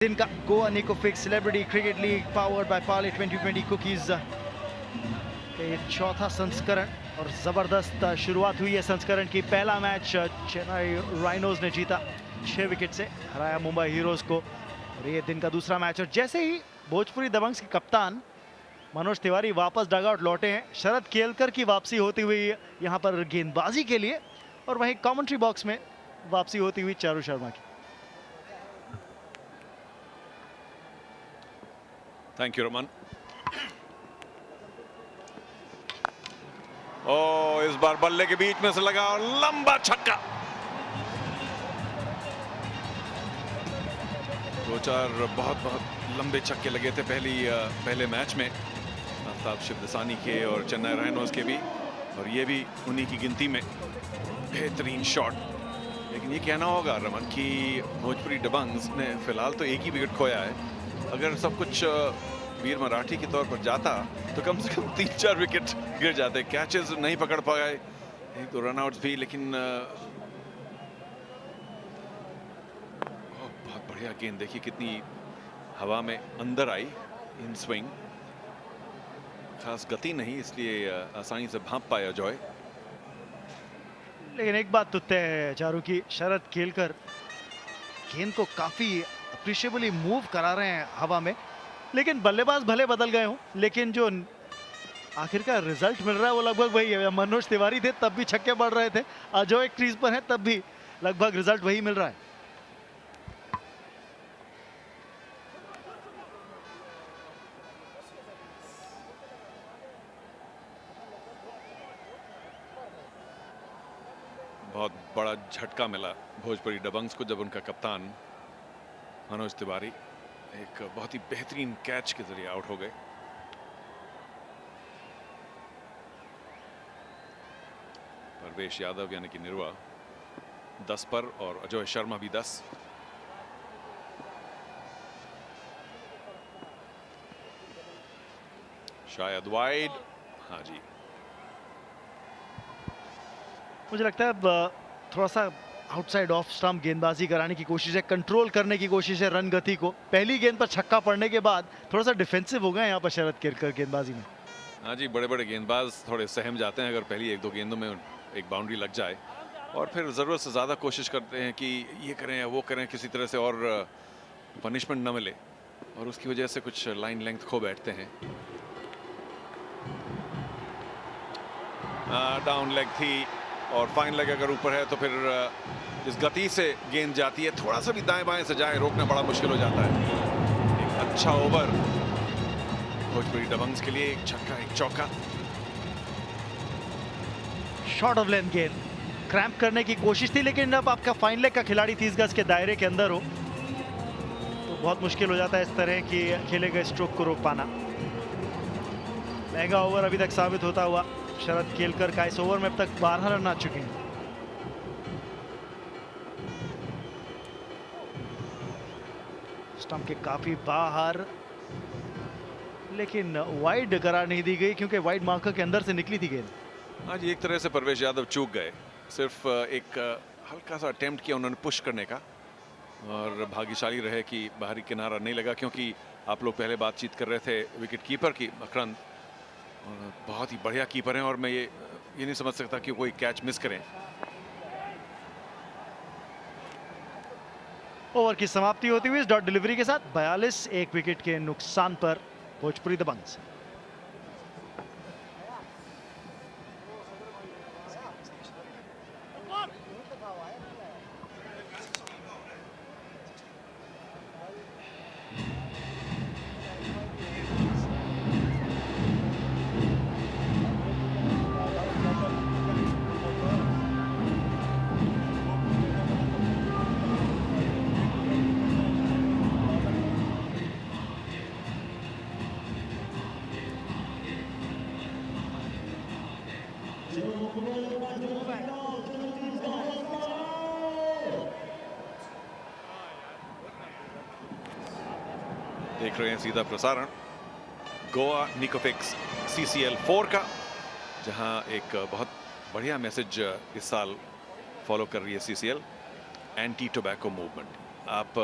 दिन का Goa Nicofix celebrity cricket league powered by Parle 2020 cookies के चौथा संस्करण और जबरदस्त शुरुआत हुई है संस्करण की। पहला मैच चेन्नई राइनोज ने जीता 6 विकेट से, हराया मुंबई हीरोज को। और ये दिन का दूसरा मैच, और जैसे ही भोजपुरी दबंग्स के कप्तान मनोज तिवारी वापस डगआउट लौटे हैं, शरद केलकर की वापसी होती हुई यहाँ पर गेंदबाजी के लिए, और वहीं कमेंट्री बॉक्स में वापसी होती हुई चारू शर्मा की। Thank you Raman. ओ, इस बार बल्ले के बीच में से लगा और लंबा छक्का। दो चार बहुत लंबे छक्के लगे थे पहले मैच में, आफ्ताब शिवदसानी के और चेन्नई राइनोज के भी, और ये भी उन्हीं की गिनती में। बेहतरीन शॉट, लेकिन ये कहना होगा रमन कि भोजपुरी दबंग्स ने फिलहाल तो एक ही विकेट खोया है। अगर सब कुछ वीर मराठी के तौर पर जाता तो कम से कम 3-4 विकेट गिर जाते। कैचेस नहीं पकड़ पाए, एक दो रनआउट्स भी, लेकिन बहुत बढ़िया गेंद, देखिए कितनी हवा में अंदर आई इन स्विंग। खास गति नहीं, इसलिए आसानी से भांप पाया जॉय। लेकिन एक बात तो तय है चारू की, शरद केलकर गेंद को काफी अप्रिशिएबली मूव करा रहे हैं हवा में। लेकिन बल्लेबाज भले बदल गए हों, लेकिन जो आखिर का रिजल्ट मिल रहा है वो लगभग वही है। मनोज तिवारी थे तब भी छक्के बढ़ रहे थे, अजय क्रीज पर है तब भी लगभग रिजल्ट वही मिल रहा है। बहुत बड़ा झटका मिला भोजपुरी दबंग्स को जब उनका कप्तान मनोज तिवारी एक बहुत ही बेहतरीन कैच के जरिए आउट हो गए। परवेश यादव यानी कि निर्वा 10 पर और अजय शर्मा भी 10। शायद वाइड, हाँ जी। मुझे लगता है अब थोड़ा सा आउटसाइड ऑफ स्टंप गेंदबाजी कराने की कोशिश है, कंट्रोल करने की कोशिश है रन गति को। पहली गेंद पर छक्का पड़ने के बाद थोड़ा सा डिफेंसिव हो गए यहाँ पर शरद केलकर गेंदबाजी में। हाँ जी, बड़े गेंदबाज थोड़े सहम जाते हैं अगर पहली एक दो गेंदों में एक बाउंड्री लग जाए, और फिर ज़रूरत से ज़्यादा कोशिश करते हैं कि ये करें या वो करें, किसी तरह से और पनिशमेंट न मिले, और उसकी वजह से कुछ लाइन लेंथ खो बैठते हैं। डाउन लेग थी, और फाइन लेग अगर ऊपर है तो फिर इस गति से गेंद जाती है, थोड़ा सा भी दाएं बाएं से जाए रोकना बड़ा मुश्किल हो जाता है। एक अच्छा ओवर भोजपुरी दबंग्स के लिए, एक छक्का एक चौका। शॉर्ट ऑफ लेंथ गेंद क्रैम्प करने की कोशिश थी, लेकिन अब आपका फाइन लेग का खिलाड़ी 30 गज के दायरे के अंदर हो तो बहुत मुश्किल हो जाता है इस तरह की खेले गए स्ट्रोक को रोक पाना। महंगा ओवर अभी तक साबित होता हुआ शरद केलकर का। इस ओवर में अब तक 12 रन आ चुके हैं। स्टंप के काफी बाहर, लेकिन वाइड करार नहीं दी गई क्योंकि वाइड मार्कर के अंदर से निकली थी गेंद। आज एक तरह से परवेश यादव चूक गए, सिर्फ एक हल्का सा अटेम्प्ट किया उन्होंने पुश करने का, और भाग्यशाली रहे कि बाहरी किनारा नहीं लगा, क्योंकि आप लोग पहले बातचीत कर रहे थे विकेट कीपर की, मकरंद बहुत ही बढ़िया कीपर हैं, और मैं ये नहीं समझ सकता कि कोई कैच मिस करें। ओवर की समाप्ति होती हुई इस डॉट डिलीवरी के साथ 42 एक विकेट के नुकसान पर भोजपुरी दबंग्स। देख रहे हैं सीधा प्रसारण गोवा निकोफिक्स CCL 4 का, जहां एक बहुत बढ़िया मैसेज इस साल फॉलो कर रही है CCL, एंटी टोबैको मूवमेंट। आप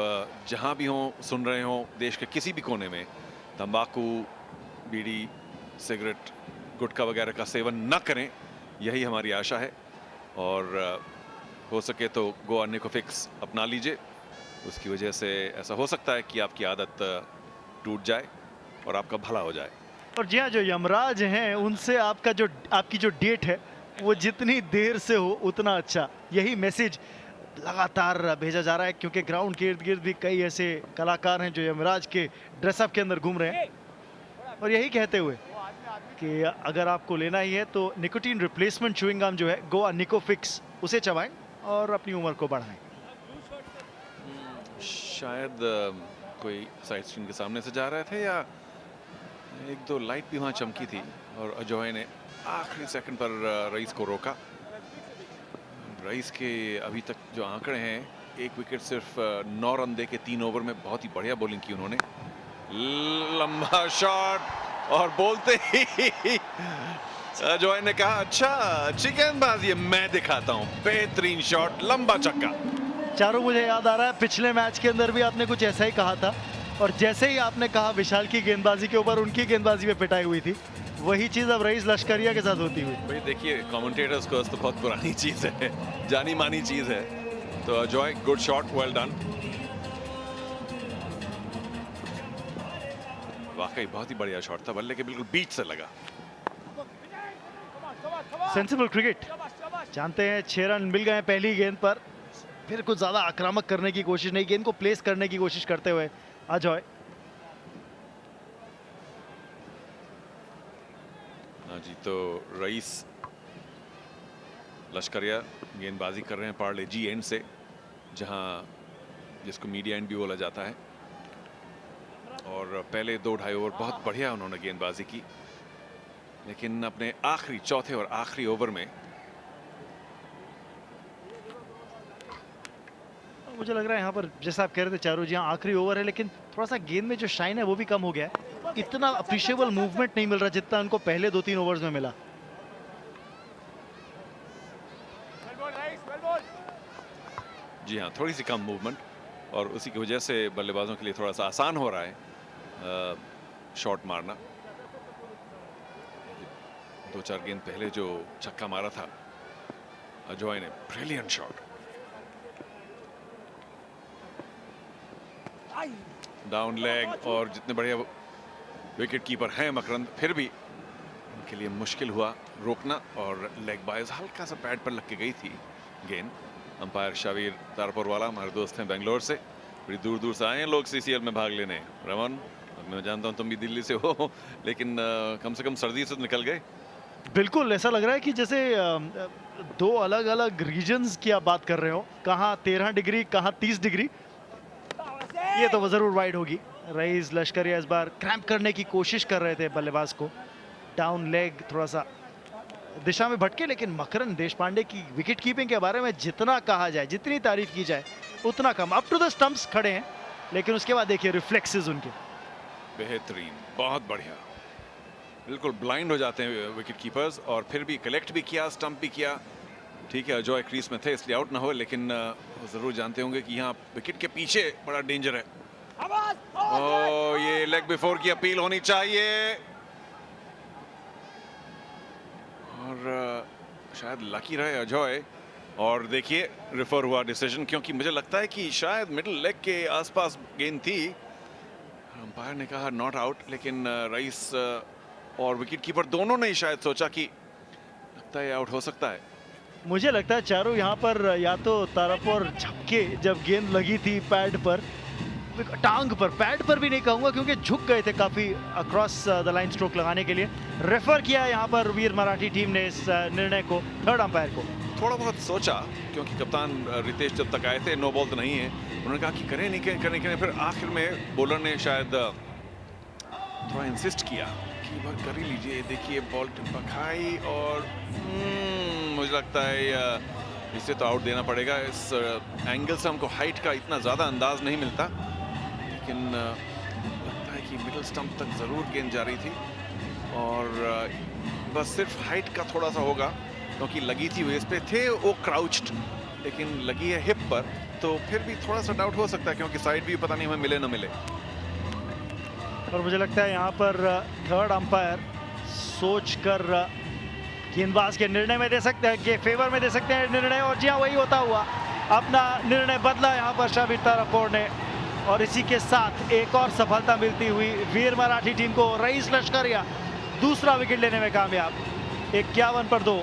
जहां भी हों, सुन रहे हों, देश के किसी भी कोने में, तंबाकू, बीड़ी, सिगरेट, गुटखा वगैरह का सेवन न करें, यही हमारी आशा है। और हो सके तो गोवा निकोफिक्स अपना लीजिए। उसकी वजह से ऐसा हो सकता है कि आपकी आदत टूट जाए और आपका भला हो जाए। और जी हाँ, जो यमराज हैं उनसे आपकी जो डेट है वो जितनी देर से हो उतना अच्छा, यही मैसेज लगातार भेजा जा रहा है, क्योंकि ग्राउंड के इर्द गिर्द भी कई ऐसे कलाकार हैं जो यमराज के ड्रेसअप के अंदर घूम रहे हैं और यही कहते हुए कि अगर आपको लेना ही है तो निकोटीन रिप्लेसमेंट च्युइंग गम जो है गोवा निकोफिक्स, उसे चबाएं और अपनी उम्र को बढ़ाएं। शायद कोई साइड स्क्रीन के सामने से जा रहे थे या एक दो लाइट भी वहां चमकी थी और अजॉय ने आखिरी सेकंड पर रईस को रोका। रईस के अभी तक जो आंकड़े हैं, एक विकेट सिर्फ 9 रन दे के 3 ओवर में बहुत ही बढ़िया बॉलिंग की उन्होंने। लंबा शॉट और बोलते ही अजॉय ने कहा अच्छा, अच्छी गेंदबाजी है, मैं दिखाता हूं। बेहतरीन शॉट, लंबा छक्का। चारों, मुझे याद आ रहा है पिछले मैच के अंदर भी आपने कुछ ऐसा ही कहा था और जैसे ही आपने कहा विशाल की गेंदबाजी के ऊपर उनकी गेंदबाजी पे पिटाई हुई थी, वही चीज अब रईस लश्करिया के साथ होती हुई। भाई देखिए, कमेंटेटर्स को तो बहुत पुरानी चीज है, जानी मानी चीज है। तो Ajoy, good shot, well done. वाकई बहुत ही बढ़िया शॉट था, बल्ले के बिल्कुल बीच से लगा। सेंसिबल क्रिकेट, जानते हैं 6 रन मिल गए पहली गेंद पर, फिर कुछ ज्यादा आक्रामक करने की कोशिश नहीं, गेंद को प्लेस करने की कोशिश करते हुए अजॉय। हाँ जी, तो रईस लश्करिया गेंदबाजी कर रहे हैं पार्ले जी एंड से, जहां जिसको मीडिया एंड भी बोला जाता है। और पहले 2-2.5 ओवर बहुत बढ़िया उन्होंने गेंदबाजी की, लेकिन अपने आखिरी चौथे और आखिरी ओवर में मुझे लग रहा है यहाँ पर, जैसा आप कह रहे थे चारों जी, आखिरी ओवर है लेकिन थोड़ा सा गेंद में जो शाइन है वो भी कम हो गया है। इतना अप्रिशिएबल मूवमेंट नहीं मिल रहा जितना उनको पहले 2-3 ओवर्स में मिला। जी हाँ, थोड़ी सी कम मूवमेंट, और उसी की वजह से बल्लेबाजों के लिए थोड़ा सा आसान हो रहा है शॉट मारना। 2-4 गेंद पहले जो छक्का मारा था अजॉय ने, ब्रिलियंट शॉट, डाउन लेग। और जितने बढ़िया विकेट कीपर हैं मकरंद, फिर भी उनके लिए मुश्किल हुआ रोकना। और लेग बाइज हल्का सा पैड पर लग के गई थी गेंद। अंपायर शावीर तारपुर वाला, हमारे दोस्त हैं बेंगलोर से, बड़ी दूर दूर से आए हैं लोग सीसीएल में भाग लेने। रमन, मैं जानता हूं तुम भी दिल्ली से हो, लेकिन कम से कम सर्दी से निकल गए। बिल्कुल ऐसा लग रहा है कि जैसे 2 अलग अलग रीजन्स की आप बात कर रहे हो, कहाँ 13 डिग्री, कहाँ 30 डिग्री। ये तो जरूर वाइड होगी। रईस लश्करिया इस बार क्रैम्प करने की कोशिश कर रहे थे बल्लेबाज को, डाउन लेग थोड़ा सा दिशा में भटके, लेकिन मकरंद देशपांडे की विकेट कीपिंग के बारे में जितना कहा जाए, जितनी तारीफ की जाए उतना कम। अप टू द स्टंप्स खड़े हैं, लेकिन उसके बाद देखिए रिफ्लेक्सेस उनके बेहतरीन, बहुत बढ़िया। बिल्कुल ब्लाइंड हो जाते हैं विकेट कीपर्स, और फिर भी कलेक्ट भी किया, स्टंप भी किया। ठीक है, अजॉय क्रीज में थे इसलिए आउट ना हो, लेकिन जरूर जानते होंगे कि यहाँ विकेट के पीछे बड़ा डेंजर है। ओ, ये लेग बिफोर की अपील होनी चाहिए, और शायद लकी रहे अजॉय। और देखिए रेफर हुआ डिसीजन, क्योंकि मुझे लगता है कि शायद मिडिल लेग के आसपास गेंद थी। अंपायर ने कहा नॉट आउट, लेकिन रईस और विकेट कीपर दोनों ने शायद सोचा कि लगता है आउट हो सकता है। मुझे लगता है चारों यहाँ पर या तो तारापुर झपके, जब गेंद लगी थी पैड पर, टांग पर, पैड पर भी नहीं कहूंगा क्योंकि झुक गए थे काफी अक्रॉस द लाइन स्ट्रोक लगाने के लिए। रेफर किया यहाँ पर वीर मराठी टीम ने इस निर्णय को, थर्ड अंपायर को। थोड़ा बहुत सोचा, क्योंकि कप्तान रितेश जब तक आए थे नो बॉल तो नहीं है, उन्होंने कहा कि करें नहीं करें, फिर आखिर में बॉलर ने शायद थोड़ा इंसिस्ट किया कि बार कर ही लीजिए। देखिए बॉल टिप्पा खाई, और मुझे लगता है इसे तो आउट देना पड़ेगा। इस एंगल से हमको हाइट का इतना ज़्यादा अंदाज नहीं मिलता, लेकिन लगता है कि मिडिल स्टंप तक ज़रूर गेंद जा रही थी, और बस सिर्फ हाइट का थोड़ा सा होगा, क्योंकि लगी थी वेस पे थे वो क्राउच्ड, लेकिन लगी है हिप पर, तो फिर भी थोड़ा सा डाउट हो सकता है, क्योंकि साइड भी पता नहीं हमें मिले ना मिले। और मुझे लगता है यहाँ पर थर्ड अंपायर सोचकर गेंदबाज के निर्णय में दे सकते हैं, के फेवर में दे सकते हैं निर्णय, और जी हाँ वही होता हुआ अपना निर्णय बदला यहाँ पर शाबिर तारापोर ने, और इसी के साथ एक और सफलता मिलती हुई वीर मराठी टीम को। रईस लश्करिया दूसरा विकेट लेने में कामयाब, 51 पर 2।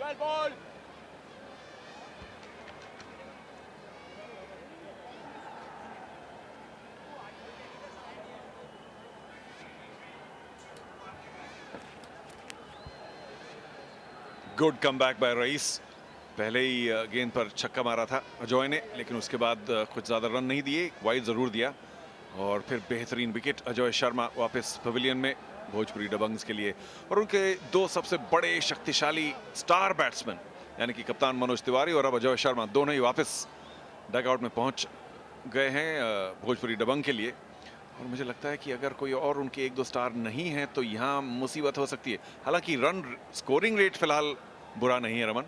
Well ball. Good comeback by Rais. पहले ही गेंद पर छक्का मारा था अजय ने, लेकिन उसके बाद कुछ ज़्यादा रन नहीं दिए, वाइड ज़रूर दिया, और फिर बेहतरीन विकेट। अजय शर्मा वापस पवेलियन में भोजपुरी दबंग्स के लिए, और उनके दो सबसे बड़े शक्तिशाली स्टार बैट्समैन यानी कि कप्तान मनोज तिवारी और अब अजय शर्मा, दोनों ही वापस डगआउट में पहुंच गए हैं भोजपुरी दबंग के लिए। और मुझे लगता है कि अगर कोई और उनके एक दो स्टार नहीं है तो यहाँ मुसीबत हो सकती है। हालांकि रन स्कोरिंग रेट फिलहाल बुरा नहीं है रमन।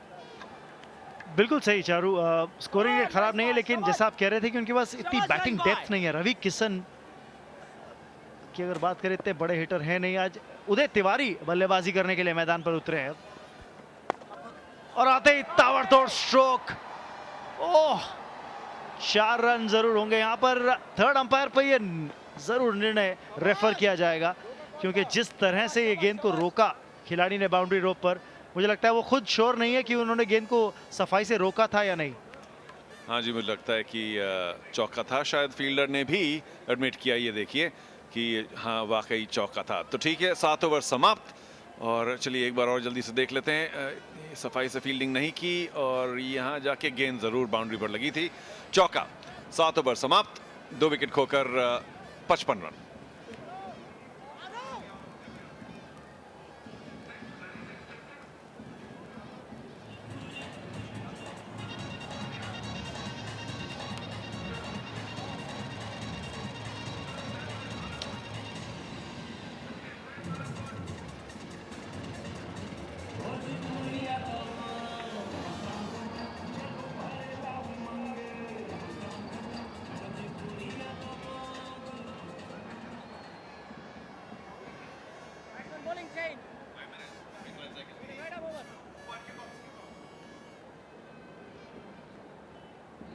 बिल्कुल सही चारू, स्कोरिंग रेट खराब नहीं है, लेकिन जैसा आप कह रहे थे कि उनके पास इतनी बैटिंग डेप्थ नहीं है। रवि किशन की अगर बात करें, इतने बड़े हिटर हैं नहीं। आज उदय तिवारी बल्लेबाजी करने के लिए मैदान पर उतरे हैं, और आते ही ताबड़तोड़ स्ट्रोक। ओह, 4 रन जरूर होंगे यहाँ पर। थर्ड अंपायर पर ये जरूर निर्णय रेफर किया जाएगा, क्योंकि जिस तरह से ये गेंद को रोका खिलाड़ी ने बाउंड्री रोप पर, मुझे लगता है वो खुद श्योर नहीं है कि उन्होंने गेंद को सफाई से रोका था या नहीं। हाँ जी, मुझे लगता है कि चौका था, शायद फील्डर ने भी एडमिट किया, ये देखिए कि हाँ वाकई चौका था। तो ठीक है, 7 ओवर समाप्त, और चलिए एक बार और जल्दी से देख लेते हैं। सफाई से फील्डिंग नहीं की, और यहाँ जाके गेंद जरूर बाउंड्री पर लगी थी। चौका। 7 ओवर समाप्त, 2 विकेट खोकर 55 run.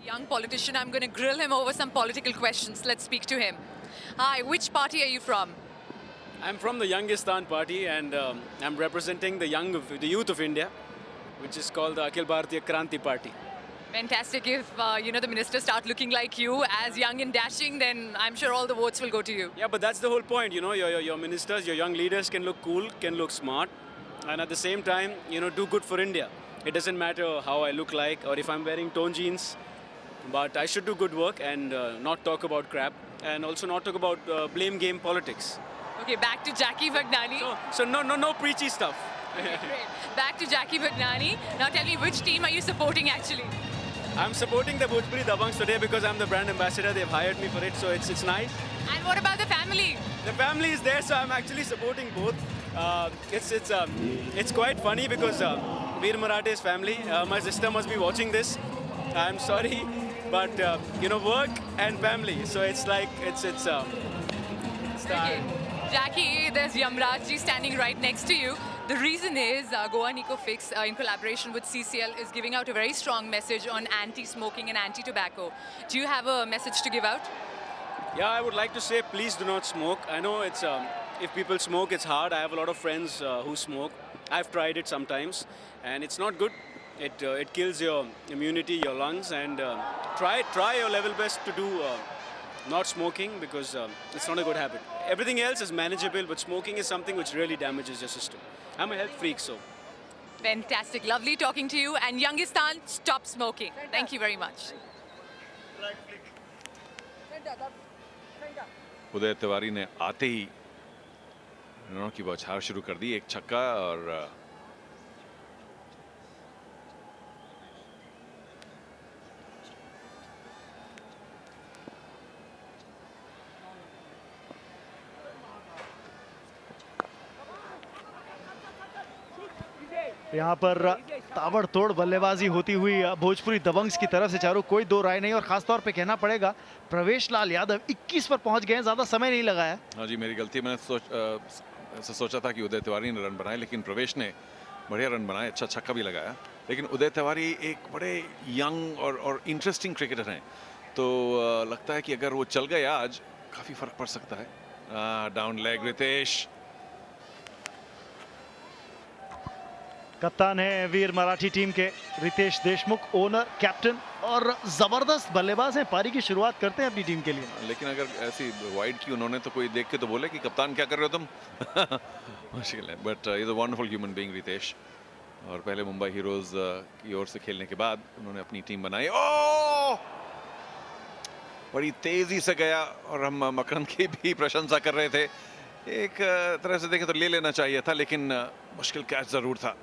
Young politician, I'm going to grill him over some political questions. Let's speak to him. Hi, which party are you from? I'm from the Youngistan party, and I'm representing the youth of India, which is called the Akhil Bharatiya Kranti Party. Fantastic. If the ministers start looking like you, as young and dashing, then I'm sure all the votes will go to you. Yeah, but that's the whole point. Your ministers, your young leaders can look cool, can look smart, and at the same time, do good for India. It doesn't matter how I look like or if I'm wearing torn jeans, but I should do good work and not talk about crap, and also not talk about blame game politics. Okay, back to Jackie Vagnani. So no preachy stuff. Okay, great. Back to Jackie Vagnani. Now tell me, which team are you supporting actually? I'm supporting the Bhojpuri Dabangs today because I'm the brand ambassador. They've hired me for it, so it's nice. And what about the family? The family is there, so I'm actually supporting both. It's quite funny because Veer Marathe's family, my sister must be watching this. I'm sorry, but work and family. So it's like it's Okay. Jackie, there's Yamraj standing right next to you. The reason is Goa Nico Fix, in collaboration with CCL, is giving out a very strong message on anti-smoking and anti-tobacco. Do you have a message to give out? Yeah, I would like to say, please do not smoke. I know it's if people smoke, it's hard. I have a lot of friends who smoke. I've tried it sometimes, and it's not good. It kills your immunity, your lungs, and try your level best to do not smoking, because it's not a good habit. Everything else is manageable, but smoking is something which really damages your system. I'm a health freak, so. Fantastic. Lovely talking to you. And Youngistan, stop smoking. Thank you very much. उदय तिवारी ने आते ही रनों की बौछार शुरू कर दी, एक छक्का और यहाँ पर ताबड़तोड़ बल्लेबाजी होती हुई भोजपुरी दबंग्स की तरफ से चारों, कोई दो राय नहीं। और खासतौर पे कहना पड़ेगा प्रवेश लाल यादव 21 पर पहुंच गए हैं, ज्यादा समय नहीं लगाया। हाँ जी, मेरी गलती, मैंने ऐसा सोचा था कि उदय तिवारी ने रन बनाए, लेकिन प्रवेश ने बढ़िया रन बनाए, अच्छा छक्का भी लगाया। लेकिन उदय तिवारी एक बड़े यंग और इंटरेस्टिंग क्रिकेटर हैं, तो लगता है कि अगर वो चल गए आज काफ़ी फर्क पड़ सकता है। डाउन लेग रितेश, कप्तान है वीर मराठी टीम के रितेश देशमुख, ओनर, कैप्टन और जबरदस्त बल्लेबाज हैं। पारी की शुरुआत करते हैं अपनी टीम के लिए। लेकिन अगर ऐसी वाइड की उन्होंने तो कोई देख के तो बोले कि कप्तान क्या कर रहे हो तुम। मुश्किल है, but is a wonderful human being Ritesh. और पहले मुंबई हीरोज की ओर से खेलने के बाद उन्होंने अपनी टीम बनाई। ओह, बड़ी तेजी से गया और हम मकरंद की भी प्रशंसा कर रहे थे। एक तरह से देखें तो ले लेना चाहिए था, लेकिन मुश्किल कैच जरूर था।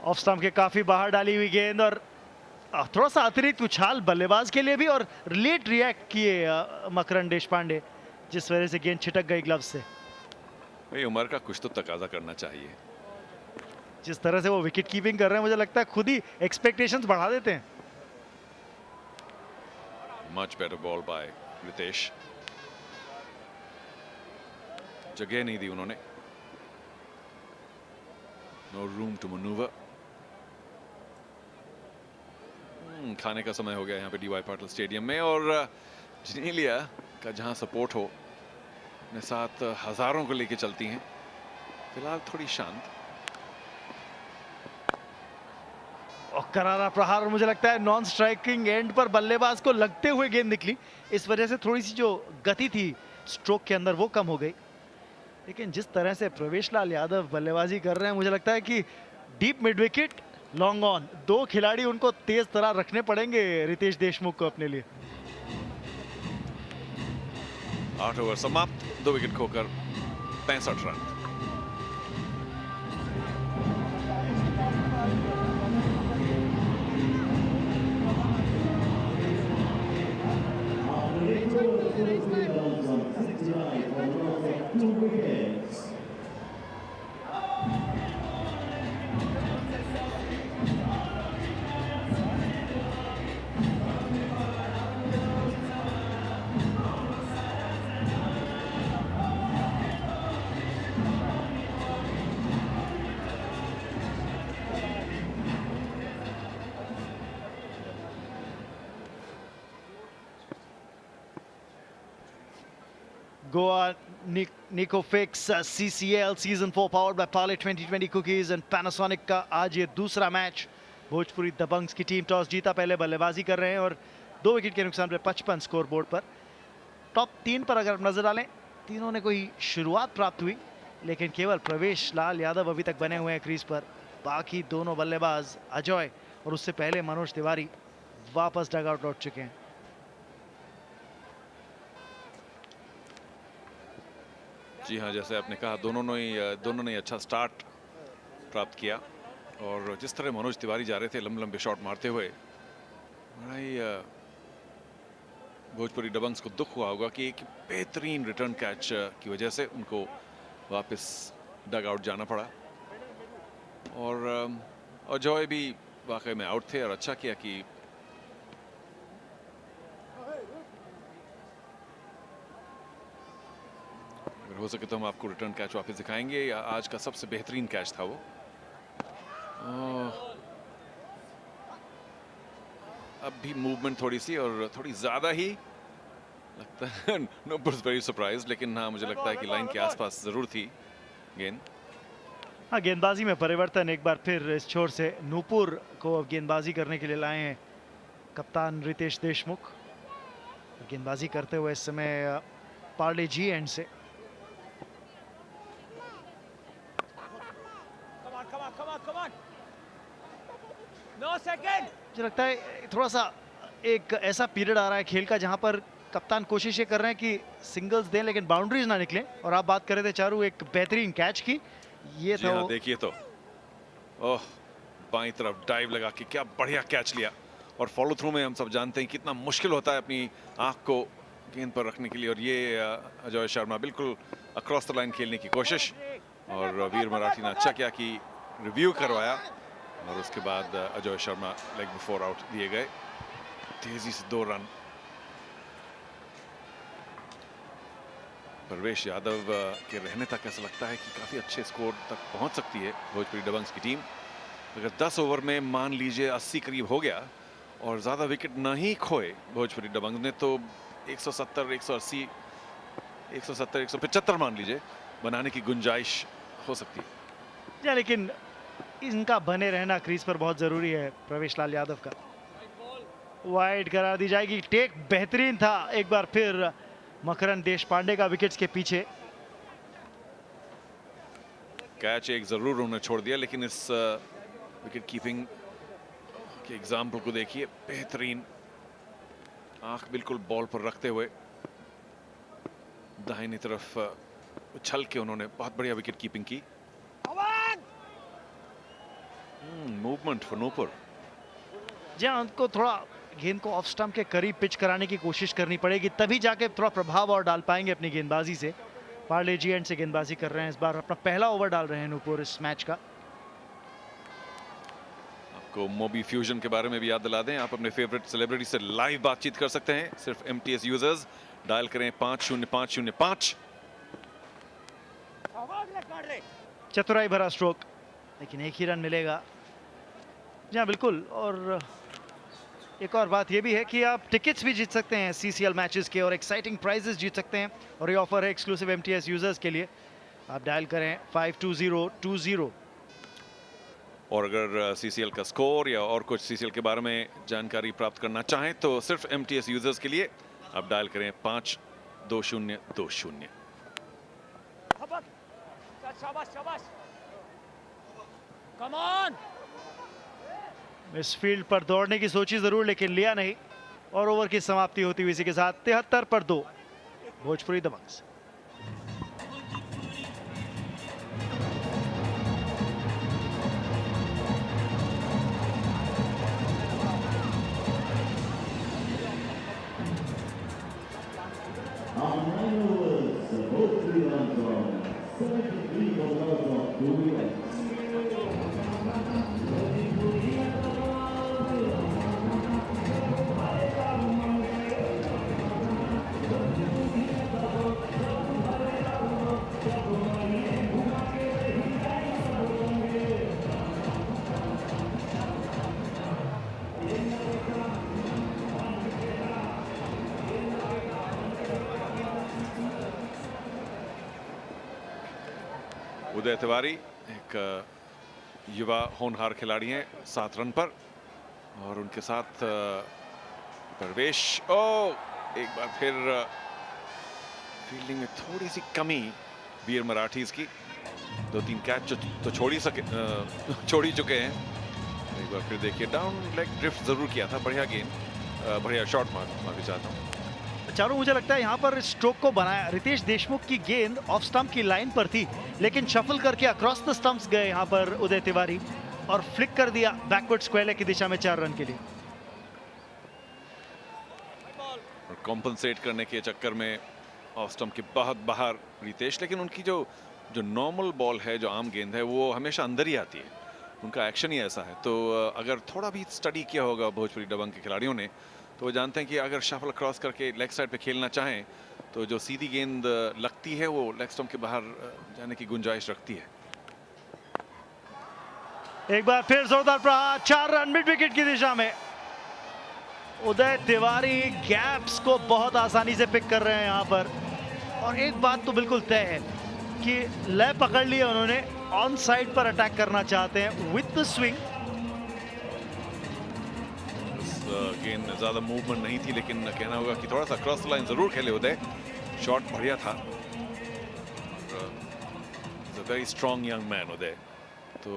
ऑफ स्टंप के काफी बाहर डाली हुई गेंद और थोड़ा सा अतिरिक्त उछाल बल्लेबाज के लिए भी, और लेट रिएक्ट किए मकरंद देशपांडे, जिस वजह से गेंद छिटक गई ग्लव से। भाई उम्र का कुछ तो तकाजा करना चाहिए। जिस तरह से वो विकेट कीपिंग कर रहे हैं, मुझे लगता है खुद ही एक्सपेक्टेशंस बढ़ा देते हैं। Much better ball by Ritesh, जगह नहीं दी उन्होंने। No room to manoeuvre. खाने का समय हो गया यहाँ पे डीवाई पाटिल स्टेडियम में, और जिनेलिया का जहां सपोर्ट हो, अपने साथ हजारों को लेके चलती हैं। फिलहाल थोड़ी शांत और करारा प्रहार, और मुझे लगता है नॉन स्ट्राइकिंग एंड पर बल्लेबाज को लगते हुए गेंद निकली, इस वजह से थोड़ी सी जो गति थी स्ट्रोक के अंदर वो कम हो गई। लेकिन जिस तरह से प्रवेश लाल यादव बल्लेबाजी कर रहे हैं, मुझे लगता है कि deep mid wicket, long on, दो खिलाड़ी उनको तेज तरह रखने पड़ेंगे रितेश देशमुख को अपने लिए। 8 ओवर समाप्त, 2 wicket Khokhar 65 run. Goa Nico Fix CCL Season 4 powered by Parle 2020 Cookies and Panasonic का आज ये दूसरा मैच। भोजपुरी दबंग्स की टीम टॉस जीता, पहले बल्लेबाजी कर रहे हैं और 2 विकेट के नुकसान पर 55 स्कोर बोर्ड पर। टॉप 3 पर अगर नजर डालें, तीनों ने कोई शुरुआत प्राप्त हुई, लेकिन केवल प्रवेश लाल यादव अभी तक बने हुए हैं क्रीज पर। बाकी दोनों बल्लेबाज अजय और उससे पहले मनोज तिवारी वापस डगआउट लौट चुके हैं। जी हाँ, जैसे आपने कहा, दोनों ने अच्छा स्टार्ट प्राप्त किया, और जिस तरह मनोज तिवारी जा रहे थे लंबे लंबे शॉट मारते हुए, भोजपुरी दबंग्स को दुख हुआ होगा कि एक बेहतरीन रिटर्न कैच की वजह से उनको वापस डग आउट जाना पड़ा। और अजय भी वाकई में आउट थे, और अच्छा किया कि हो सके तो हम आपको रिटर्न कैच वापस दिखाएंगे। आज का सबसे बेहतरीन कैच था वो। अब भी मूवमेंट थोड़ी सी और थोड़ी ज्यादा ही लगता है। नूपुर इज वेरी सरप्राइज, लेकिन हाँ, मुझे लगता है कि लाइन के आसपास जरूर थी गेंद। हाँ, गेंदबाजी में परिवर्तन एक बार फिर इस छोर से नूपुर को अब गेंदबाजी करने के लिए लाए हैं कप्तान रितेश देशमुख। गेंदबाजी करते हुए इस समय पार्ले जी एंड से। मुझे लगता है थोड़ा सा एक ऐसा पीरियड आ रहा है खेल का जहां पर कप्तान कोशिश ये कर रहे हैं कि सिंगल्स दें लेकिन बाउंड्रीज ना निकले। और आप बात कर रहे थे चारू एक बेहतरीन कैच की, ये जी था हाँ, देखिए तो ओह, बाईं तरफ डाइव लगा के क्या बढ़िया कैच लिया। और फॉलो थ्रू में हम सब जानते हैं कितना मुश्किल होता है अपनी आंख को गेंद पर रखने के लिए। और ये अजय शर्मा बिल्कुल अक्रॉस द लाइन खेलने की कोशिश, और वीर मराठी ने अच्छा किया कि रिव्यू करवाया, और उसके बाद Ajay Sharma leg before out दिए गए। तेजी से 2 रन। प्रवेश यादव के रहने तक ऐसा लगता है कि काफी अच्छे स्कोर तक पहुंच सकती है भोजपुरी दबंग्स की टीम। अगर 10 ओवर में मान लीजिए 80 करीब हो गया और ज्यादा विकेट नहीं खोए भोजपुरी दबंग्स ने, तो 170, 180, 170, 175 मान लीजिए बनाने की गुंजाइश हो सकती है। या लेकिन इनका बने रहना क्रीज पर बहुत जरूरी है। प्रवेश लाल यादव का वाइड करार दी जाएगी। टेक बेहतरीन था, एक बार फिर मकरन देश पांडे का विकेट्स के पीछे। कैच एक जरूर उन्होंने छोड़ दिया, लेकिन इस विकेट कीपिंग के एग्जाम्पल को देखिए। बेहतरीन आंख बिल्कुल बॉल पर रखते हुए दाहिनी तरफ उछल के उन्होंने बहुत बढ़िया विकेट कीपिंग की। Movement for Nupur. जहां उनको थोड़ा गेंद को ऑफ स्टंप के करीब पिच कराने की कोशिश करनी पड़ेगी, तभी जाके थोड़ा प्रभाव और डाल पाएंगे अपनी गेंदबाजी से। पार्ले जी एंड से गेंदबाजी कर रहे हैं, इस बार अपना पहला ओवर डाल रहे हैं नूपुर इस मैच का। आपको मोबी फ्यूजन के बारे में भी याद दिला दें, आप अपने फेवरेट सेलिब्रिटी से लाइव बातचीत कर सकते हैं। सिर्फ MTS यूजर्स डायल करें 50505। चतुराई भरा स्ट्रोक, लेकिन एक ही रन मिलेगा। जी हाँ बिल्कुल। और एक और बात यह भी है कि आप टिकट्स भी जीत सकते हैं CCL मैचेस के, और एक्साइटिंग प्राइजेस जीत सकते हैं। और ये ऑफर है एक्सक्लूसिव MTS यूजर्स के लिए। आप डायल करें 52020। और अगर CCL का स्कोर या और कुछ CCL के बारे में जानकारी प्राप्त करना चाहें तो सिर्फ MTS यूजर्स के लिए आप डायल करें 52020। इस फील्ड पर दौड़ने की सोची जरूर, लेकिन लिया नहीं। और ओवर की समाप्ति होती हुई इसी के साथ 73 पर 2 भोजपुरी दबंग्स। उदय तिवारी एक युवा होनहार खिलाड़ी हैं 7 रन पर, और उनके साथ प्रवेश। एक बार फिर फील्डिंग में थोड़ी सी कमी वीर मराठीज की। 2-3 कैच तो छोड़ ही चुके हैं। एक बार फिर देखिए डाउन लेग ड्रिफ्ट जरूर किया था। बढ़िया गेंद, बढ़िया शॉट। माफी चाहता हूँ चारों। मुझे लगता है यहाँ पर स्ट्रोक को बनाया रितेश देशमुख की गेंद ऑफ स्टंप की लाइन पर थी, लेकिन शफल करके अक्रॉस द स्टंप्स गए यहाँ पर उदय तिवारी, और फ्लिक कर दिया बैकवर्ड स्क्वायर लेग की दिशा में 4 रन के लिए। और कॉम्पनसेट करने के चक्कर में ऑफ स्टंप के बहुत बाहर रितेश। लेकिन उनकी जो नॉर्मल बॉल है, जो आम गेंद है, वो हमेशा अंदर ही आती है। उनका एक्शन ही ऐसा है। तो अगर थोड़ा भी स्टडी किया होगा भोजपुरी दबंग के खिलाड़ियों ने, तो वो जानते हैं कि अगर शफल क्रॉस करके लेग साइड पे खेलना चाहें तो जो सीधी गेंद लगती है वो लेग स्टंप के बाहर जाने की गुंजाइश रखती है। एक बार फिर जोरदार प्रहार, 4 रन मिड विकेट की दिशा में। उदय तिवारी गैप्स को बहुत आसानी से पिक कर रहे हैं यहाँ पर। और एक बात तो बिल्कुल तय है कि लय पकड़ लिया उन्होंने, ऑन साइड पर अटैक करना चाहते हैं विद द स्विंग। गेंद में ज़्यादा मूवमेंट नहीं थी, लेकिन कहना होगा कि थोड़ा सा क्रॉस लाइन ज़रूर खेले उदय। शॉट बढ़िया था। वेरी स्ट्रॉन्ग यंग मैन उदय। तो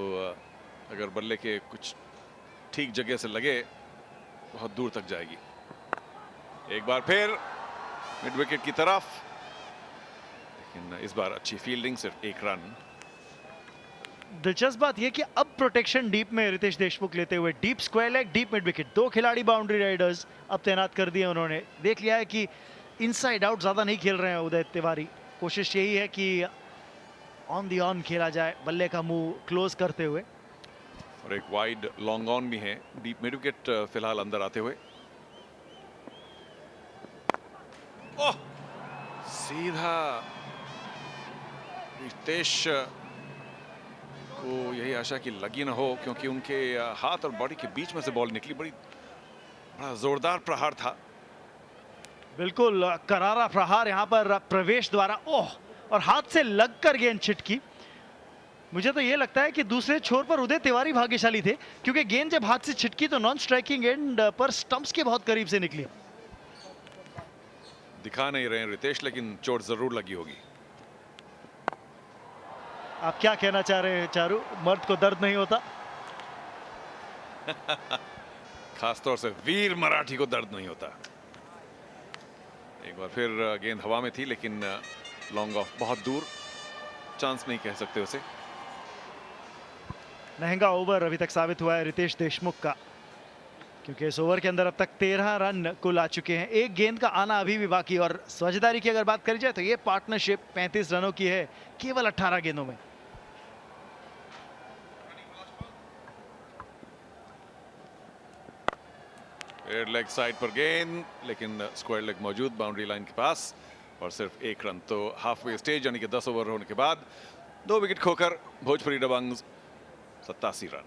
अगर बल्ले के कुछ ठीक जगह से लगे बहुत दूर तक जाएगी। एक बार फिर मिड विकेट की तरफ, लेकिन इस बार अच्छी फील्डिंग, सिर्फ एक रन। दिलचस्प बात यह कि अब प्रोटेक्शन डीप में रितेश देशमुख लेते हुए, deep square leg, deep mid wicket, 2 खिलाड़ी बाउंड्री राइडर्स अब तैनात कर दिए उन्होंने। देख लिया है कि इनसाइड आउट ज्यादा नहीं खेल रहे हैं उदय तिवारी। कोशिश यही है कि ऑन दी ऑन खेला जाए, बल्ले का मुंह क्लोज करते हुए। और एक वाइड लॉन्ग ऑन भी है। डीप मिड विकेट फिलहाल अंदर आते हुए। ओह, सीधा रितेश को यही आशा कि लगी ना हो, क्योंकि उनके हाथ और बॉडी के बीच में से बॉल निकली। बड़ा जोरदार प्रहार था। बिल्कुल करारा प्रहार यहाँ पर प्रवेश द्वारा। ओह, और हाथ से लगकर गेंद छिटकी। मुझे तो ये लगता है कि दूसरे छोर पर उदय तिवारी भाग्यशाली थे, क्योंकि गेंद जब हाथ से छिटकी तो नॉन स्ट्राइकिंग एंड पर स्टंप्स के बहुत करीब से निकली। दिखा नहीं रहे हैं रितेश, लेकिन चोट जरूर लगी होगी। आप क्या कहना चाह रहे हैं चारू? मर्द को दर्द नहीं होता? खासतौर से वीर मराठी को दर्द नहीं होता। एक बार फिर गेंद हवा में थी, लेकिन लॉन्ग ऑफ बहुत दूर, चांस नहीं कह सकते उसे। महंगा ओवर अभी तक साबित हुआ है रितेश देशमुख का, क्योंकि इस ओवर के अंदर अब तक 13 रन कुल आ चुके हैं। एक गेंद का आना अभी भी बाकी। और साझेदारी की अगर बात करी जाए तो ये पार्टनरशिप 35 रनों की है केवल 18 गेंदों में। एयर लेग साइड पर गेंद, लेकिन स्क्वायर लेग मौजूद बाउंड्री लाइन के पास, और सिर्फ एक रन। तो हाफ वे स्टेज यानी कि 10 ओवर होने के बाद 2 विकेट खोकर भोजपुरी दबंग्स 87 रन।